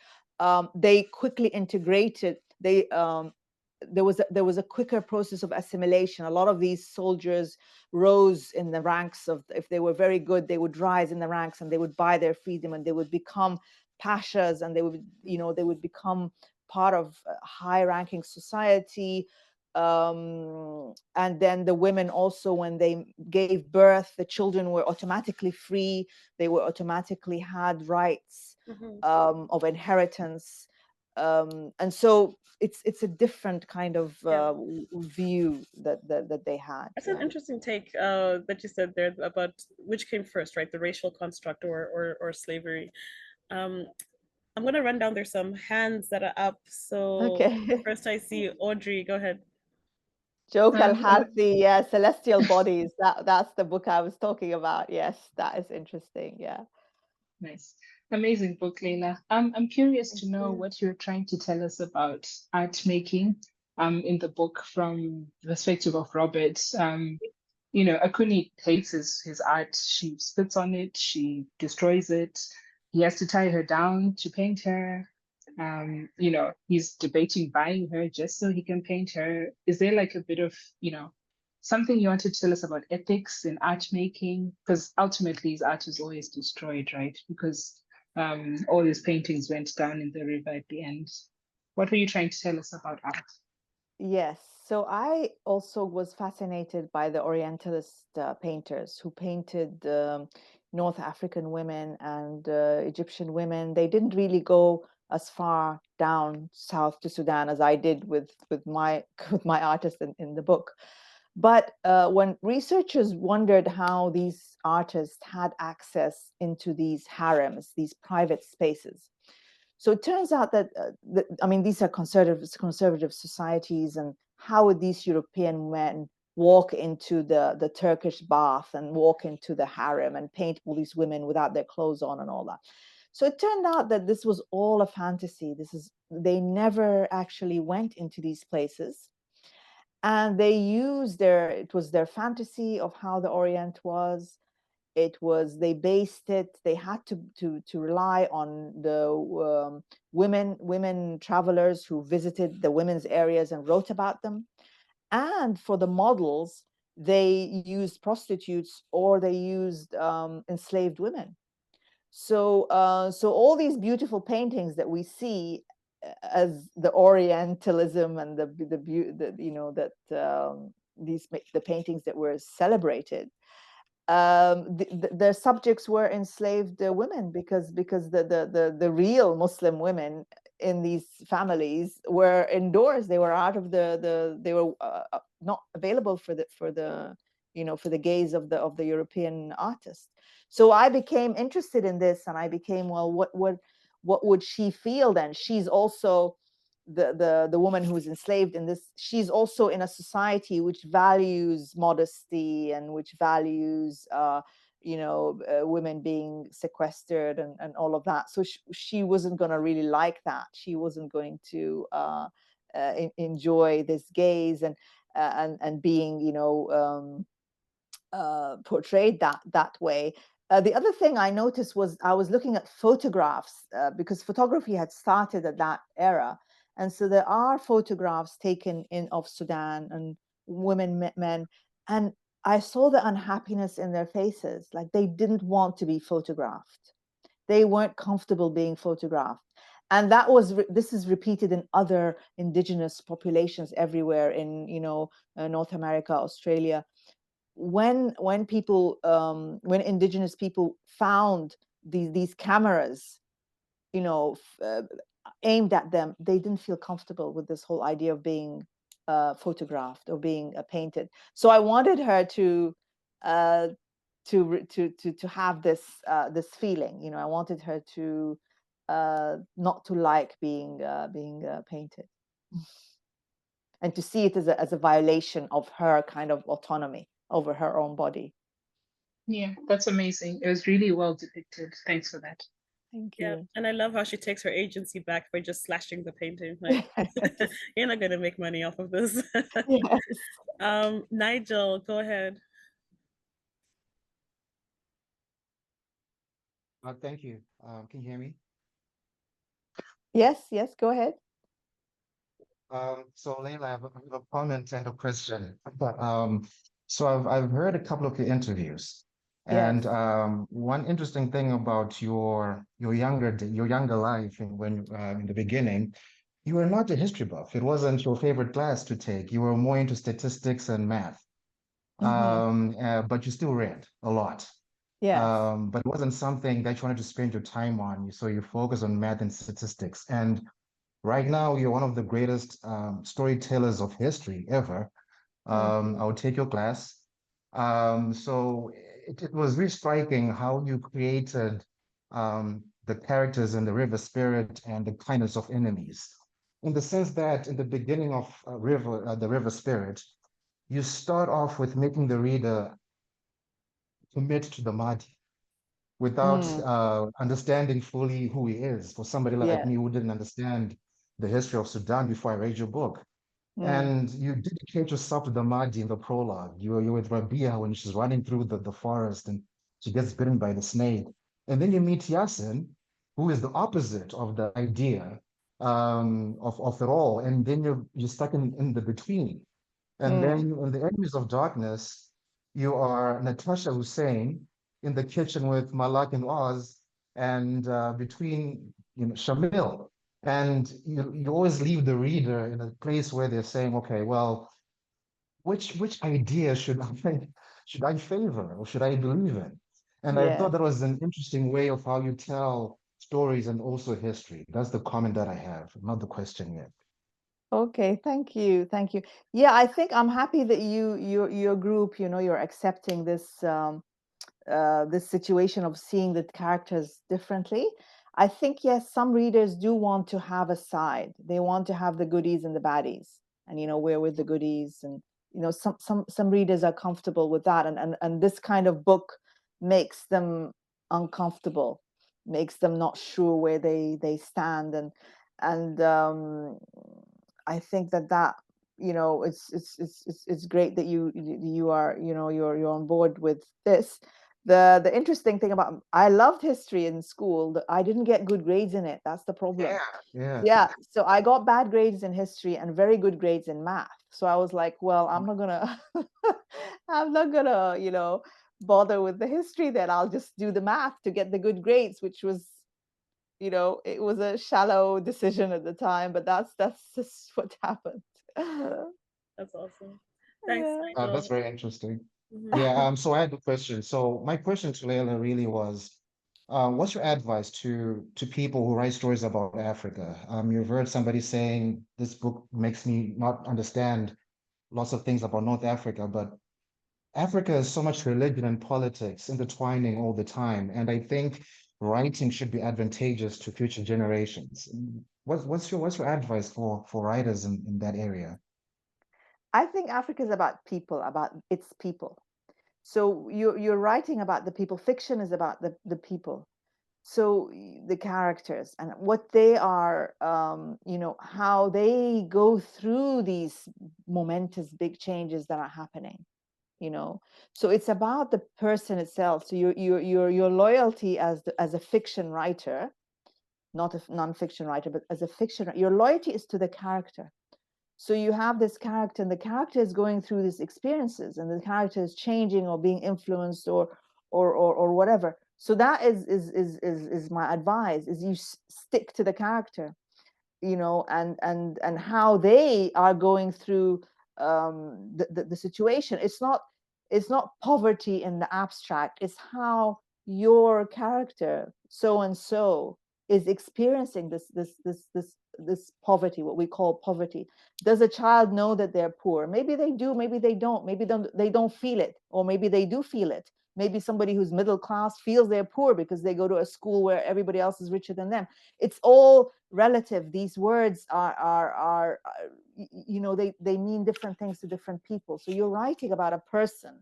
Speaker 1: they quickly integrated. There was a quicker process of assimilation. A lot of these soldiers rose in the ranks of, if they were very good, they would rise in the ranks, and they would buy their freedom, and they would become pashas, and they would, you know, they would become part of high-ranking society. And then the women also, when they gave birth, the children were automatically free. They were automatically had rights of inheritance. And so it's a different kind of view that they had.
Speaker 2: That's an interesting take that you said there about which came first, right? The racial construct or slavery. I'm gonna run down. There's some hands that are up. So
Speaker 1: Okay.
Speaker 2: first I see Audrey. Go ahead.
Speaker 1: Joka Al-Harithi, yeah, Celestial Bodies. That's the book I was talking about. Yes, that is interesting. Yeah.
Speaker 4: Nice. Amazing book, Leila. I'm curious to know what you're trying to tell us about art making in the book from the perspective of Robert. You know, Akuany hates his art. She spits on it, she destroys it. he has to tie her down to paint her. You know, he's debating buying her just so he can paint her. Is there like a bit of, you know, something you want to tell us about ethics in art making? Because ultimately his art was always destroyed, right? Because all his paintings went down in the river at the end. What were you trying to tell us about art?
Speaker 1: Yes. So I also was fascinated by the Orientalist painters who painted North African women and Egyptian women. They didn't really go as far down south to Sudan as I did with my with my artist in the book. But when researchers wondered how these artists had access into these harems, these private spaces, so it turns out that, I mean, these are conservative societies, and how would these European men walk into the Turkish bath and walk into the harem and paint all these women without their clothes on and all that? So it turned out that this was all a fantasy. They never actually went into these places, and it was their fantasy of how the Orient was. They based it, they had to rely on the women travelers who visited the women's areas and wrote about them. And for the models, they used prostitutes, or they used enslaved women. So all these beautiful paintings that we see as the Orientalism and the you know that the paintings that were celebrated, their subjects were enslaved women, because the real Muslim women in these families were indoors. They were out of they were not available for the for the gaze of the European artist. So I became interested in this, and I became, well, what would she feel then? She's also the woman who is enslaved in this. She's also in a society which values modesty and which values women being sequestered and all of that. So she wasn't going to really like that. She wasn't going to enjoy this gaze and being portrayed that way. The other thing I noticed was I was looking at photographs, because photography had started at that era. And so there are photographs taken of Sudan and women, men, and I saw the unhappiness in their faces. Like, they didn't want to be photographed. They weren't comfortable being photographed. And this is repeated in other indigenous populations everywhere in, North America, Australia. When indigenous people found these cameras, aimed at them, they didn't feel comfortable with this whole idea of being photographed or being painted. So I wanted her to have this feeling. I wanted her to not to like being painted, and to see it as a violation of her kind of autonomy over her own body.
Speaker 4: Yeah, that's amazing. It was really well depicted. Thanks for that.
Speaker 1: Thank
Speaker 2: Yeah,
Speaker 1: you.
Speaker 2: and I love how she takes her agency back by just slashing the painting. Like, you're not gonna make money off of this.
Speaker 1: Yes.
Speaker 2: Nigel, go ahead.
Speaker 5: Thank you. Can you hear me?
Speaker 1: Yes, go ahead.
Speaker 5: So Leila, I have a comment and a question. But so I've heard a couple of your interviews, and
Speaker 1: Yes.
Speaker 5: one interesting thing about your younger life, and when in the beginning, you were not a history buff. It wasn't your favorite class to take. You were more into statistics and math. But you still read a lot.
Speaker 1: Yes.
Speaker 5: But it wasn't something that you wanted to spend your time on. So you focus on math and statistics. And right now, you're one of the greatest storytellers of history ever. I would take your class. So it was really striking how you created the characters in the river spirit and the kindness of enemies. In the sense that in the beginning of the river spirit, you start off with making the reader commit to the Mahdi without understanding fully who he is. For somebody like
Speaker 1: Yes.
Speaker 5: me who didn't understand the history of Sudan before I read your book. And you dedicate yourself to the Mahdi in the prologue. You're with Rabia when she's running through the forest and she gets bitten by the snake. And then you meet Yasin, who is the opposite of the idea of it all, and then you're stuck in the between. And then in the Enemies of Darkness, you are Natasha Hussein in the kitchen with Malak and Oz, and between Shamil. And you always leave the reader in a place where they're saying, okay, well, which idea should I favor or should I believe in? And I
Speaker 1: Yeah.
Speaker 5: thought that was an interesting way of how you tell stories and also history. That's the comment that I have, not the question yet.
Speaker 1: Okay, thank you. Thank you. Yeah, I think I'm happy that your group, you're accepting this situation of seeing the characters differently. I think, yes, some readers do want to have a side. They want to have the goodies and the baddies, and we're with the goodies, and some readers are comfortable with that, and this kind of book makes them uncomfortable, makes them not sure where they stand, and I think that it's great that you are you're on board with this. The interesting thing about, I loved history in school. I didn't get good grades in it. That's the problem. Yeah. So I got bad grades in history and very good grades in math. So I was like, well, I'm not gonna I'm not gonna bother with the history then. I'll just do the math to get the good grades, which was it was a shallow decision at the time, but that's just what happened.
Speaker 2: That's awesome. Thanks,
Speaker 1: Yeah.
Speaker 2: Nigel.
Speaker 5: That's very interesting.
Speaker 2: Mhm.
Speaker 5: Yeah, so I had a question. So my question to Leila really was, what's your advice to people who write stories about Africa? You've heard somebody saying this book makes me not understand lots of things about North Africa, but Africa is so much religion and politics intertwining all the time, and I think writing should be advantageous to future generations. What's your advice for writers in that area?
Speaker 1: I think Africa is about people, about its people. So you're writing about the people. Fiction is about the people. So the characters and what they are, how they go through these momentous big changes that are happening. So it's about the person itself. So your loyalty as a fiction writer, not a non-fiction writer, but as a fiction, your loyalty is to the character. So you have this character, and the character is going through these experiences, and the character is changing or being influenced or whatever. So that is my advice: is you stick to the character, and how they are going through the situation. It's not poverty in the abstract. It's how your character, so and so, is experiencing this poverty, what we call poverty. Does a child know that they're poor? Maybe they do, maybe they don't. Maybe they don't feel it, or maybe they do feel it. Maybe somebody who's middle class feels they're poor because they go to a school where everybody else is richer than them. It's all relative. These words are they mean different things to different people. So you're writing about a person,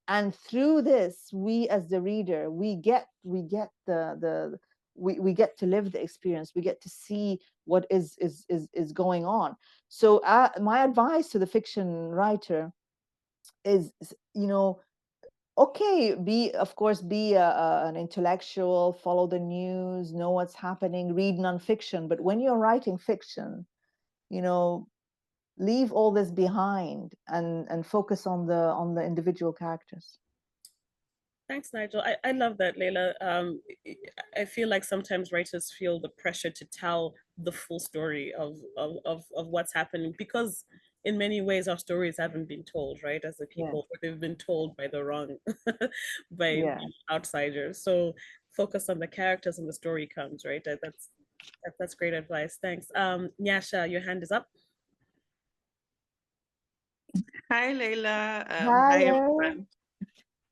Speaker 1: and through this, we as the reader, we get we get to live the experience. We get to see what is going on. So my advice to the fiction writer is, okay, of course, be an intellectual, follow the news, know what's happening, read nonfiction. But when you're writing fiction, leave all this behind and focus on the individual characters.
Speaker 2: Thanks, Nigel. I love that, Leila. I feel like sometimes writers feel the pressure to tell the full story of what's happening, because in many ways our stories haven't been told, right, as a people, or they've been told by the wrong by outsiders. So focus on the characters and the story comes, right? That's great advice. Thanks. Nyasha, your hand is up.
Speaker 6: Hi, Leila.
Speaker 1: Hi.
Speaker 6: Hi, everyone.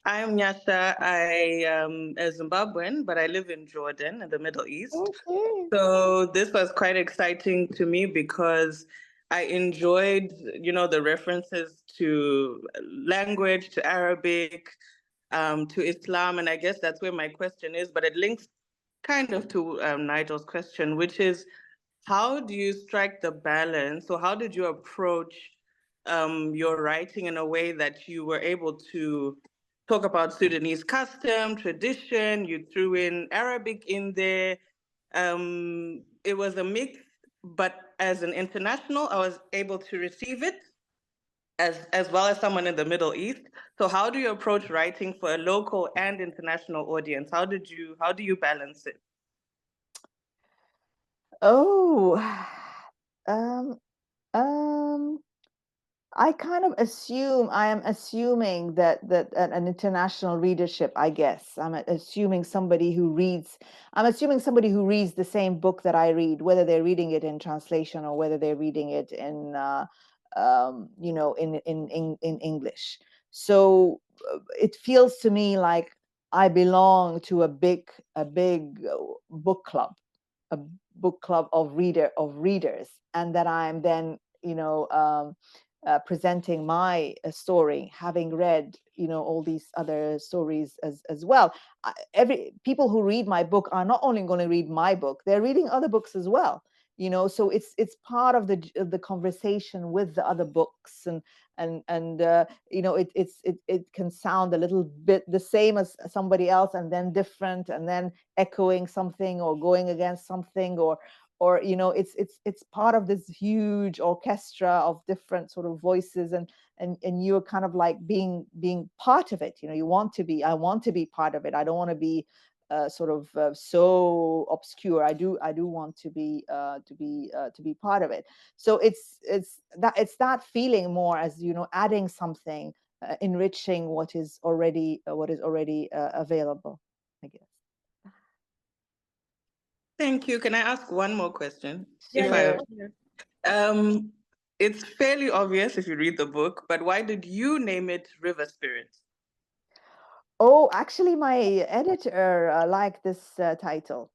Speaker 6: I'm Nyasha. I am a Zimbabwean, but I live in Jordan in the Middle East.
Speaker 1: Okay.
Speaker 6: So this was quite exciting to me because I enjoyed, the references to language, to Arabic, to Islam. And I guess that's where my question is, but it links kind of to Nigel's question, which is, how do you strike the balance? So how did you approach your writing in a way that you were able to talk about Sudanese custom, tradition, you threw in Arabic in there, It was a mix, but as an international, I was able to receive it as well as someone in the Middle East. So how do you approach writing for a local and international audience? How do you balance it?
Speaker 1: Oh, um, um, I kind of I am assuming that an international readership, I guess. I'm assuming somebody who reads the same book that I read, whether they're reading it in translation or whether they're reading it in, in English. So it feels to me like I belong to a big book club, a book club of readers, and that I'm then, presenting my story, having read, all these other stories as well. Every people who read my book are not only going to read my book; they're reading other books as well. So it's part of the conversation with the other books, and it can sound a little bit the same as somebody else, and then different, and then echoing something or going against something, or it's part of this huge orchestra of different sort of voices, and you're kind of like being part of it. I want to be part of it. I don't want to be sort of so obscure. I do want to be part of it. So it's that feeling more as adding something, enriching what is already available, I guess.
Speaker 6: Thank you. Can I ask one more question?
Speaker 2: Yeah,
Speaker 6: It's fairly obvious if you read the book, but why did you name it River Spirit?
Speaker 1: Oh, actually, my editor liked this title.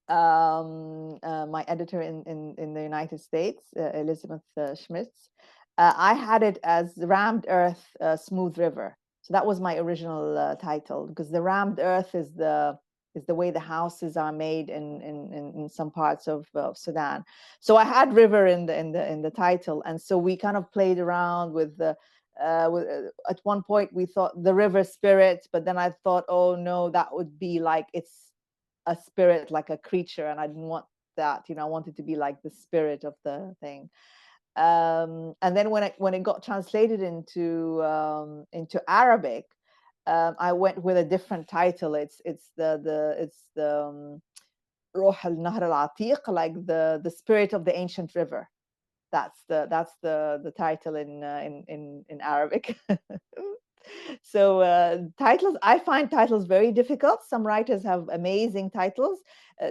Speaker 1: My editor in the United States, Elizabeth Schmitz, I had it as Rammed Earth, Smooth River. So that was my original title, because the rammed earth is the way the houses are made in some parts of Sudan. So I had river in the title, and so we kind of played around with the. At one point we thought the river spirit, but then I thought, oh no, that would be like it's a spirit, like a creature, and I didn't want that. I wanted to be like the spirit of the thing. And then when it got translated into Arabic, I went with a different title. It's the Ruh al-Nahr al-Atiq, like the spirit of the ancient river. That's the title in Arabic. So titles, I find titles very difficult. Some writers have amazing titles.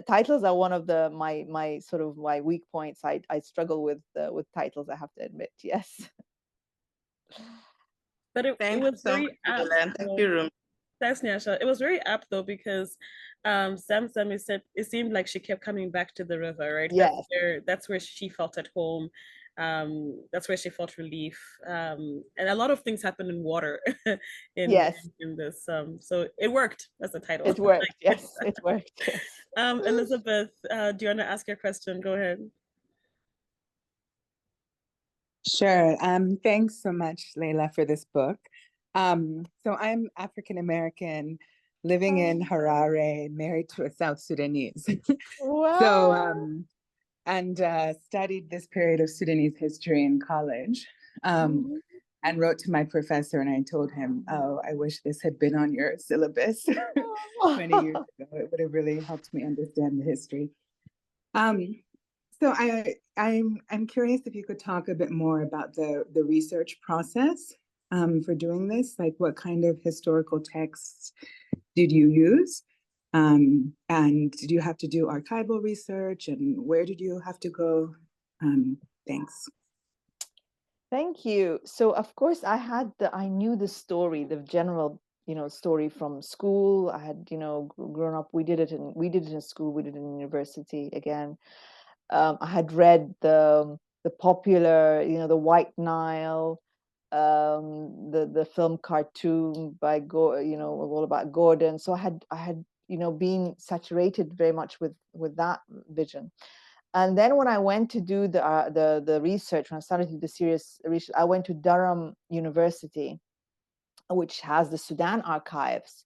Speaker 1: Titles are one of my sort of my weak points. I struggle with titles, I have to admit. Yes.
Speaker 2: But it was
Speaker 6: so
Speaker 2: very
Speaker 6: much,
Speaker 2: apt.
Speaker 6: Thank you, Rum.
Speaker 2: Thanks, Nyasha. It was very apt though, because Zamzam, said it seemed like she kept coming back to the river, right?
Speaker 1: Yes.
Speaker 2: That's where she felt at home. That's where she felt relief. And a lot of things happen in water
Speaker 1: Yes.
Speaker 2: in this. So it worked as a title.
Speaker 1: It worked. Yes, it worked. Yes.
Speaker 2: Elizabeth, do you want to ask your question? Go ahead.
Speaker 7: Sure. Thanks so much, Leila, for this book. So I'm African American, living in Harare, married to a South Sudanese.
Speaker 1: Wow.
Speaker 7: So, and studied this period of Sudanese history in college, and wrote to my professor, and I told him, oh, I wish this had been on your syllabus 20 years ago. It would have really helped me understand the history. So I'm curious if you could talk a bit more about the research process for doing this. Like, what kind of historical texts did you use? And did you have to do archival research, and where did you have to go? Thanks.
Speaker 1: Thank you. So of course I knew the story, the general, story from school. I had, grown up. We did it in school. We did it in university again. I had read the popular, the White Nile, the film cartoon by all about Gordon. So I had been saturated very much with that vision. And then when I went to do the research, when I started to do the serious research, I went to Durham University, which has the Sudan archives,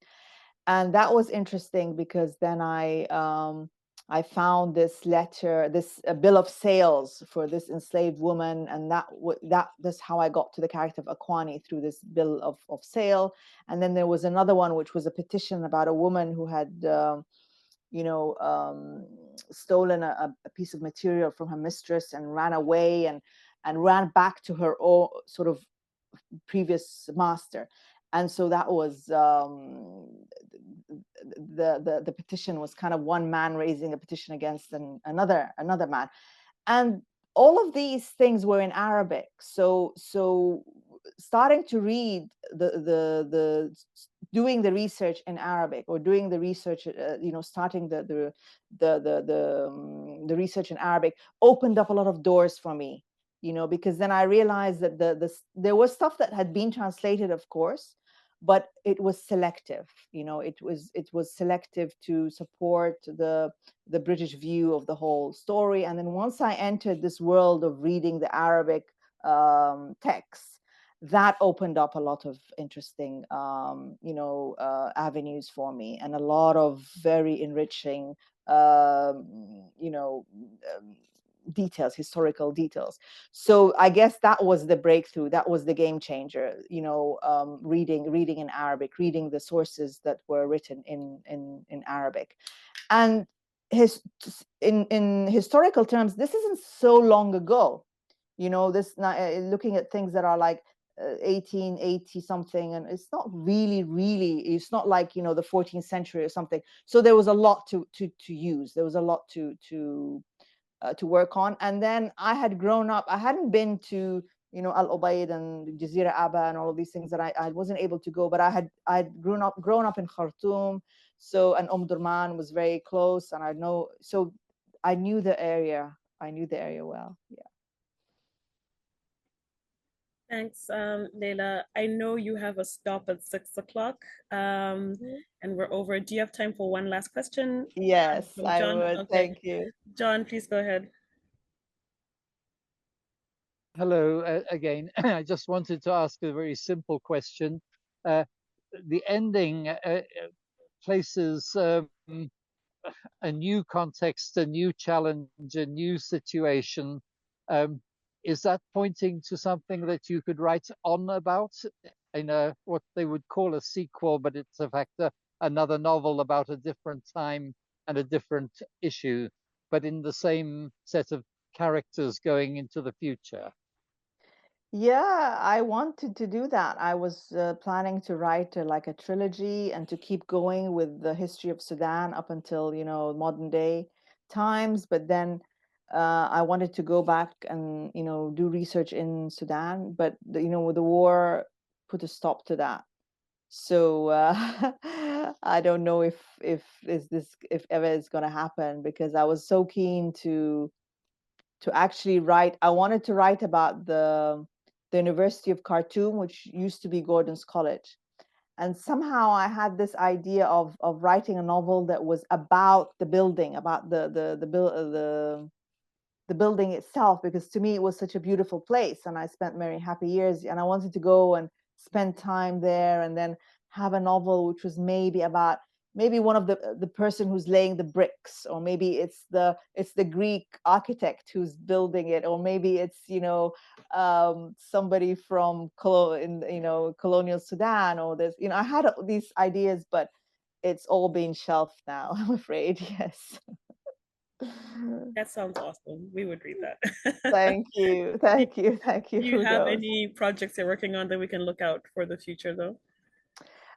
Speaker 1: and that was interesting because then I found this letter, this bill of sales for this enslaved woman, and that's how I got to the character of Akuany, through this bill of sale. And then there was another one, which was a petition about a woman who had, stolen a piece of material from her mistress and ran away and ran back to her own sort of previous master. And so that was the petition was kind of one man raising a petition against another man, and all of these things were in Arabic. So starting to read the doing the research in Arabic, or doing the research, starting the research in Arabic opened up a lot of doors for me, because then I realized that there was stuff that had been translated, of course, but it was selective. It was selective to support the British view of the whole story. And then once I entered this world of reading the Arabic texts, that opened up a lot of interesting avenues for me, and a lot of very enriching details, historical details. So I guess that was the breakthrough, that was the game changer, reading in Arabic, reading the sources that were written in Arabic. And in historical terms, this isn't so long ago, this looking at things that are like 1880 something, and it's not really, it's not like the 14th century or something. So there was a lot to use, there was a lot to work on. And then I had grown up, I hadn't been to Al Ubaid and Jazeera Aba and all of these things, that I wasn't able to go, but I'd grown up in Khartoum, so, and Durman was very close, and so I knew the area well. Yeah.
Speaker 2: Thanks, Leila. I know you have a stop at 6 o'clock, and we're over. Do you have time for one last question?
Speaker 1: Yes,
Speaker 2: from
Speaker 1: I
Speaker 2: John?
Speaker 1: would.
Speaker 2: Okay.
Speaker 1: Thank you.
Speaker 2: John, please go ahead.
Speaker 3: Hello again. I just wanted to ask a very simple question. The ending places a new context, a new challenge, a new situation. Is that pointing to something that you could write on about in what they would call a sequel, but it's in fact another novel about a different time and a different issue, but in the same set of characters going into the future?
Speaker 1: Yeah, I wanted to do that. I was planning to write like a trilogy, and to keep going with the history of Sudan up until, modern day times. But then I wanted to go back and, do research in Sudan. But, the war put a stop to that. So I don't know if ever it's going to happen, because I was so keen to actually write. I wanted to write about the University of Khartoum, which used to be Gordon's College. And somehow I had this idea of writing a novel that was about the building, about the building itself, because to me it was such a beautiful place, and I spent very happy years, and I wanted to go and spend time there, and then have a novel which was maybe about one of the person who's laying the bricks, or maybe it's the Greek architect who's building it, or maybe it's somebody from colonial Sudan, or there's I had these ideas, but it's all been shelved now, I'm afraid. Yes.
Speaker 2: That sounds awesome. We would read that.
Speaker 1: Thank you. Thank you. Thank you.
Speaker 2: Do you
Speaker 1: Who
Speaker 2: have
Speaker 1: knows?
Speaker 2: any projects you're working on that we can look out for the future, though?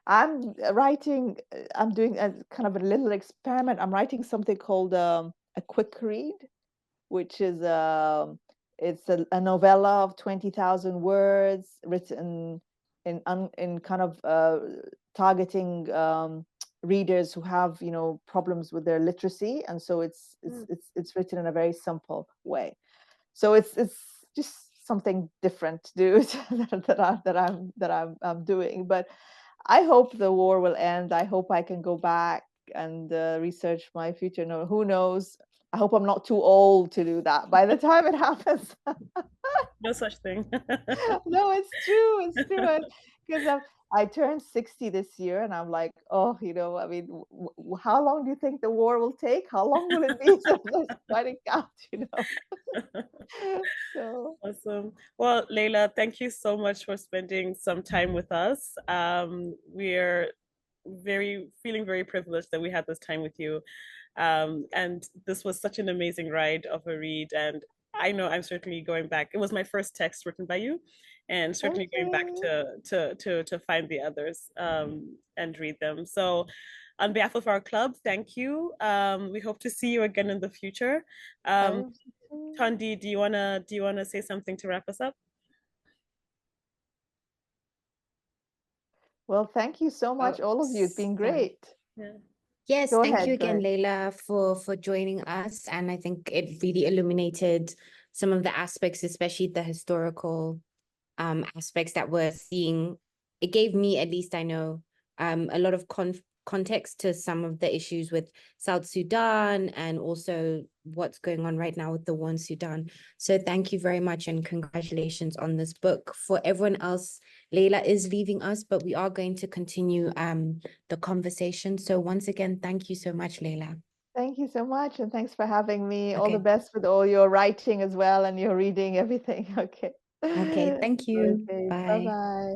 Speaker 1: I'm writing, I'm doing a kind of a little experiment. I'm writing something called a quick read, which is it's a novella of 20,000 words, written in kind of targeting readers who have problems with their literacy, and so it's written in a very simple way. So it's just something different to do that I'm doing. But I hope the war will end. I hope I can go back and research my future. No, who knows? I hope I'm not too old to do that by the time it happens.
Speaker 2: No such thing.
Speaker 1: No, it's true. It's true. because I turned 60 this year, and I'm like, oh, I mean, how long do you think the war will take? How long will it be? So let's try to count. So
Speaker 2: Awesome. Well, Leila, thank you so much for spending some time with us. We're feeling very privileged that we had this time with you. And this was such an amazing ride of a read. And I know I'm certainly going back. It was my first text written by you, and certainly going back to find the others and read them. So on behalf of our club, thank you. We hope to see you again in the future. Tondi, do you wanna say something to wrap us up?
Speaker 1: well, thank you so much, all of you. It's been great.
Speaker 2: Yeah.
Speaker 8: Yes,
Speaker 1: Go
Speaker 8: thank
Speaker 1: ahead,
Speaker 8: you
Speaker 1: go
Speaker 8: again,
Speaker 1: ahead.
Speaker 8: Leila, for joining us. And I think it really illuminated some of the aspects, especially the historical aspects that we're seeing. It gave me, at least I know, a lot of context to some of the issues with South Sudan and also what's going on right now with the war in Sudan. So thank you very much and congratulations on this book. For everyone else, Leila is leaving us, but we are going to continue the conversation. So once again, thank you so much, Leila.
Speaker 1: Thank you so much, and thanks for having me. All the
Speaker 8: Okay.
Speaker 1: best with all your writing as well and your reading, everything. Okay.
Speaker 8: Okay, thank you.
Speaker 1: Okay,
Speaker 8: Bye.
Speaker 1: bye-bye.